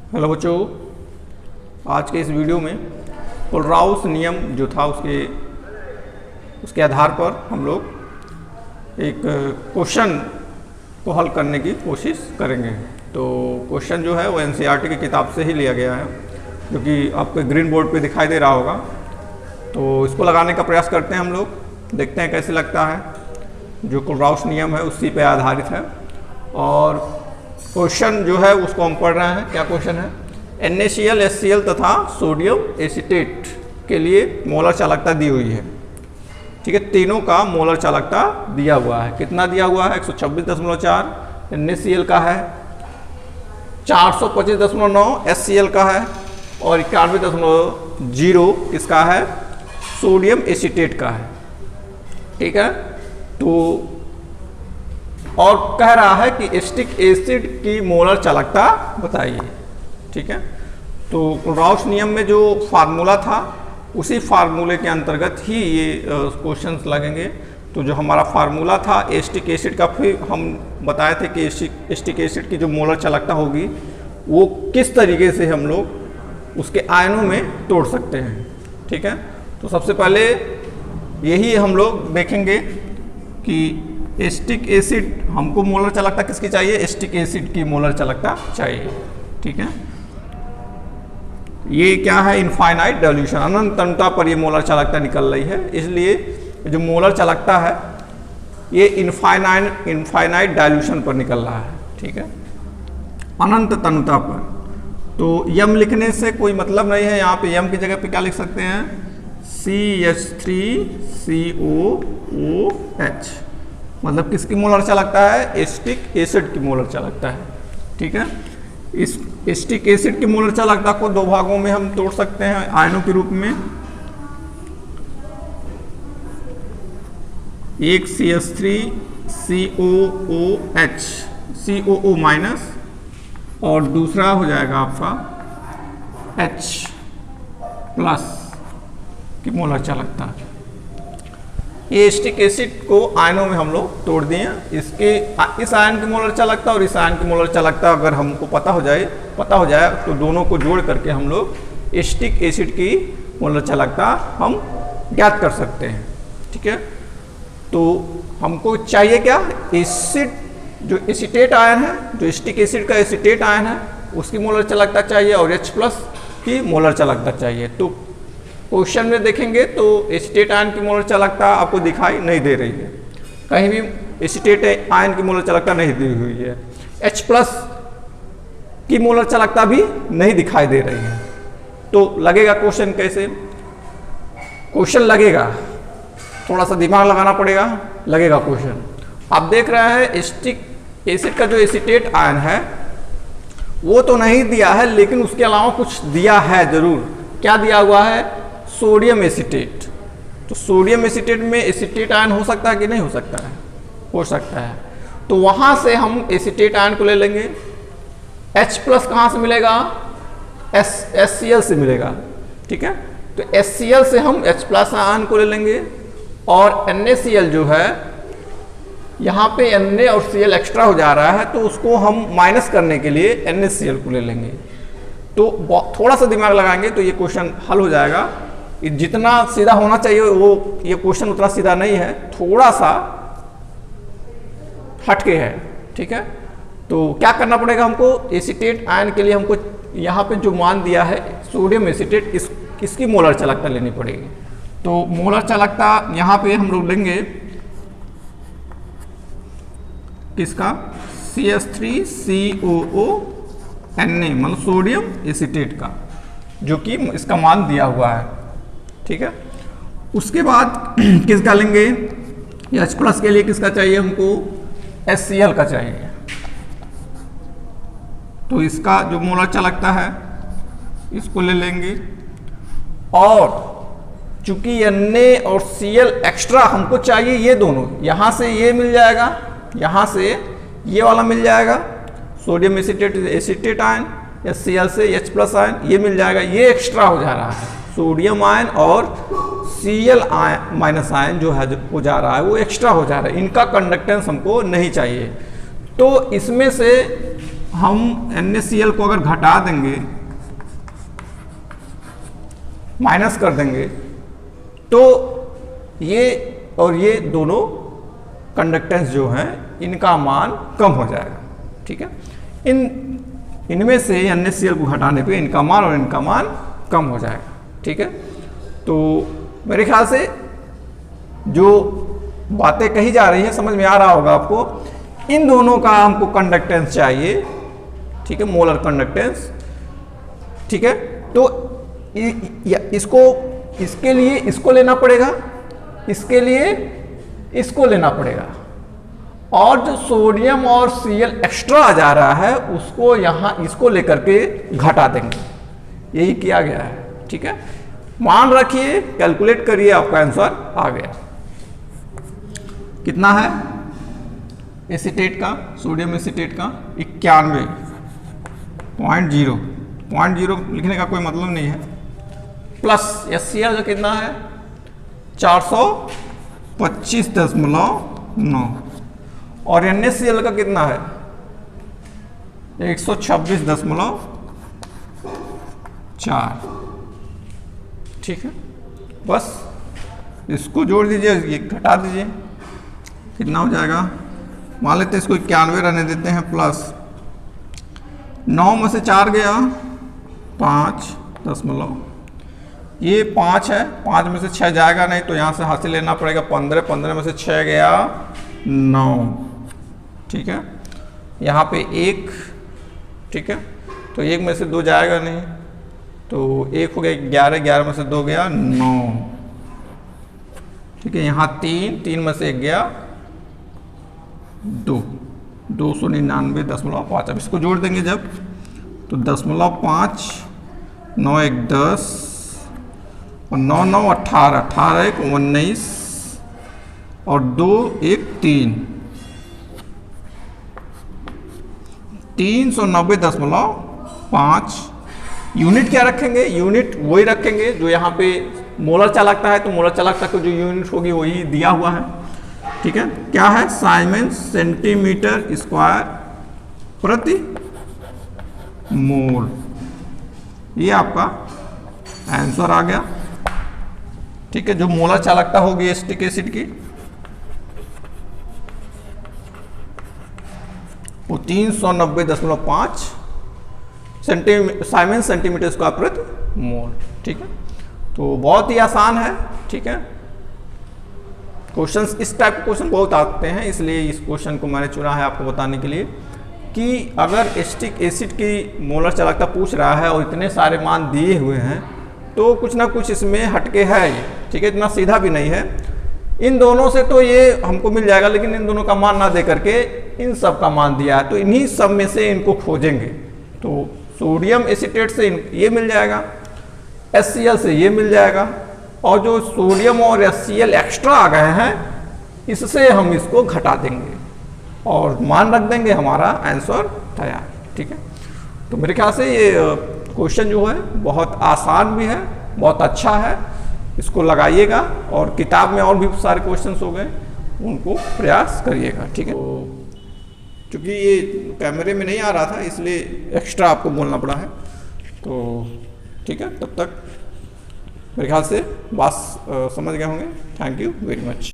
Hello बच्चों, आज के इस वीडियो में कोलराउस नियम जो था उसके आधार पर हम लोग एक क्वेश्चन को हल करने की कोशिश करेंगे। तो क्वेश्चन जो है वो एनसीईआरटी की किताब से ही लिया गया है, जो कि आपको ग्रीन बोर्ड पे दिखाई दे रहा होगा। तो इसको लगाने का प्रयास करते हैं हम लोग, देखते हैं कैसे लगता है। जो कोलराउस नियम है उसी पे आधारित है और क्वेश्चन जो है उसको हम पढ़ रहे हैं। क्या क्वेश्चन है? NaCl, HCl तथा सोडियम एसीटेट के लिए मोलर चालकता दी हुई है। ठीक है, तीनों का मोलर चालकता दिया हुआ है। कितना दिया हुआ है? 126.4 NaCl का है, 425.9 HCl का है और 91.0 किसका है? सोडियम एसीटेट का है। ठीक है, तो और कह रहा है कि एसिटिक एसिड की मोलर चालकता बताइए। ठीक है, तो कोलराउस नियम में जो फार्मूला था उसी फार्मूले के अंतर्गत ही ये क्वेश्चंस लगेंगे। तो जो हमारा फार्मूला था एसिटिक एसिड का, फिर हम बताए थे कि एसिटिक एसिड की जो मोलर चालकता होगी वो किस तरीके से हम लोग उसके आयनों में तोड़ सकते हैं। ठीक है, तो सबसे पहले यही हम लोग देखेंगे कि एसिटिक एसिड हमको मोलर चालकता किसकी चाहिए? एसिटिक एसिड की मोलर चालकता चाहिए। ठीक है, ये क्या है? इनफाइनाइट डाइल्यूशन, अनंत अनंतता पर ये मोलर चालकता निकल रही है, इसलिए जो मोलर चालकता है ये इनफाइनाइट डाइल्यूशन पर निकल रहा है। ठीक है, अनंत अनंतता पर। तो यम लिखने से कोई मतलब नहीं है। यहाँ पे यम की जगह पे क्या लिख सकते हैं? CH3COOH, मतलब किसकी मोलर चालकता है? एसिटिक एसिड की मोलर चालकता है। ठीक है, इस एसिटिक एसिड की मोलर चालकता को दो भागों में हम तोड़ सकते हैं आयनों के रूप में। एक CH3COOH COO माइनस और दूसरा हो जाएगा आपका H प्लस की मोलर चालकता। ये एसिटिक एसिड को आयनों में हम लोग तोड़ दिए। इस आयन की मोलर चालकता और इस आयन की मोलर चालकता अगर हमको पता हो जाए तो दोनों को जोड़ करके हम लोग एसिटिक एसिड की मोलर चालकता हम ज्ञात कर सकते हैं। ठीक है, तो हमको चाहिए क्या? एसिड जो एसीटेट आयन है, जो एसिटिक एसिड का एसीटेट आयन है उसकी मोलर चालकता चाहिए और H प्लस की मोलर चालकता चाहिए। तो क्वेश्चन में देखेंगे तो एसीटेट आयन की मोलर चालकता आपको दिखाई नहीं दे रही है, कहीं भी एसीटेट आयन की मोलर चालकता नहीं दी हुई है। H प्लस की मोलर चालकता भी नहीं दिखाई दे रही है। तो लगेगा क्वेश्चन कैसे? क्वेश्चन लगेगा, थोड़ा सा दिमाग लगाना पड़ेगा, लगेगा क्वेश्चन। आप देख रहे हैं एसिटिक एसिड का जो एसीटेट आयन है वो तो नहीं दिया है, लेकिन उसके अलावा कुछ दिया है जरूर। क्या दिया हुआ है? Sodium acetate. तो सोडियम एसीटेट में एसीटेट आयन हो सकता है कि नहीं हो सकता है? हो सकता है। तो वहां से हम एसीटेट आयन को ले लेंगे। H प्लस कहाँ से मिलेगा? HCl से मिलेगा। ठीक है, तो HCl से हम H प्लस आयन को ले लेंगे और NaCl जो है, यहाँ पे Na और Cl एक्स्ट्रा हो जा रहा है तो उसको हम माइनस करने के लिए NaCl को ले लेंगे। तो थोड़ा सा दिमाग लगाएंगे तो ये क्वेश्चन हल हो जाएगा। जितना सीधा होना चाहिए वो ये क्वेश्चन उतना सीधा नहीं है, थोड़ा सा हटके है। ठीक है, तो क्या करना पड़ेगा हमको? एसीटेट आयन के लिए हमको यहाँ पे जो मान दिया है सोडियम एसीटेट, इसकी मोलर चालकता लेनी पड़ेगी। तो मोलर चालकता यहाँ पे हम लोग लेंगे किसका? CH3COONA, मतलब सोडियम एसीटेट का, जो कि इसका मान दिया हुआ है। ठीक है, उसके बाद किसका लेंगे? H प्लस के लिए किसका चाहिए हमको? HCl का चाहिए। तो इसका जो मोलर चालकता है इसको ले लेंगे और चूंकि Na और Cl एक्स्ट्रा हमको चाहिए, ये दोनों यहां से ये मिल जाएगा, यहां से ये वाला मिल जाएगा सोडियम एसीटेट आयन या Cl से H प्लस आयन, ये मिल जाएगा। ये एक्स्ट्रा हो जा रहा है, सोडियम आयन और Cl आयन माइनस आयन जो है हो जा रहा है वो एक्स्ट्रा हो जा रहा है। इनका कंडक्टेंस हमको नहीं चाहिए। तो इसमें से हम NaCl को अगर घटा देंगे, माइनस कर देंगे, तो ये और ये दोनों कंडक्टेंस जो हैं इनका मान कम हो जाएगा। ठीक है, इनमें से NaCl को घटाने पे इनका मान और इनका मान कम हो जाएगा। ठीक है, तो मेरे ख्याल से जो बातें कही जा रही हैं समझ में आ रहा होगा आपको। इन दोनों का हमको कंडक्टेंस चाहिए। ठीक है, मोलर कंडक्टेंस। ठीक है, तो इसको, इसके लिए इसको लेना पड़ेगा, इसके लिए इसको लेना पड़ेगा, और जो सोडियम और Cl एक्स्ट्रा आ जा रहा है उसको यहां इसको लेकर के घटा देंगे। यही किया गया है। ठीक है, मान रखिए, कैलकुलेट करिए, आपका आंसर आ गया। कितना है एसीटेट का, सोडियम एसीटेट का 91.0 लिखने का कोई मतलब नहीं है, प्लस HCl का कितना है 425.9 और NaCl का कितना है 126.4। ठीक है, बस इसको जोड़ दीजिए, ये घटा दीजिए, कितना हो जाएगा। मान लेते हैं इसको 91 रहने देते हैं, प्लस 9 में से 4 गया 5 ये 5 है, 5 में से 6 जाएगा नहीं, तो यहाँ से हासिल लेना पड़ेगा 15 में से 6 गया 9। ठीक है, यहाँ पे 1, ठीक है, तो 1 में से 2 जाएगा नहीं, तो 1 हो गया 11 में से 2 गया 9। ठीक है, यहाँ 3 में से 1 गया 299.5। अब इसको जोड़ देंगे जब, तो 10.5, 9 1 10 और 9 9 18, 18 1 19 और 2 1 3, 390.5। यूनिट क्या रखेंगे, यूनिट वही रखेंगे जो यहाँ पे मोलर चालकता है, तो मोलर चालकता की जो यूनिट होगी वही दिया हुआ है। ठीक है, क्या है साइमेंस सेंटीमीटर स्क्वायर प्रति मोल। ये आपका आंसर आ गया। ठीक है, जो मोलर चालकता होगी एसिटिक एसिड की वो 390.5 साइमेंस सेंटीमीटर स्क्वायर प्रति मोल। ठीक है, तो बहुत ही आसान है। ठीक है, क्वेश्चंस इस टाइप के क्वेश्चन बहुत आते हैं, इसलिए इस क्वेश्चन को मैंने चुना है आपको बताने के लिए कि अगर एसिटिक एसिड की मोलर चालकता पूछ रहा है और इतने सारे मान दिए हुए हैं तो कुछ ना कुछ इसमें हटके है ये। ठीक है, इतना सीधा भी नहीं है। इन दोनों से तो ये हमको मिल जाएगा, लेकिन इन दोनों का मान ना दे करके इन सब का मान दिया है, तो इन्हीं सब में से इनको खोजेंगे। तो सोडियम एसीटेट से ये मिल जाएगा, HCl से ये मिल जाएगा, और जो सोडियम और HCl एक्स्ट्रा आ गए हैं इससे हम इसको घटा देंगे और मान रख देंगे, हमारा आंसर तैयार। ठीक है, तो मेरे ख्याल से ये क्वेश्चन जो है बहुत आसान भी है, बहुत अच्छा है, इसको लगाइएगा और किताब में और भी सारे क्वेश्चंस हो गए उनको प्रयास करिएगा। ठीक है, तो चूँकि ये कैमरे में नहीं आ रहा था इसलिए एक्स्ट्रा आपको बोलना पड़ा है। तो ठीक है, तब तक मेरे ख्याल से बात समझ गए होंगे। Thank you very much.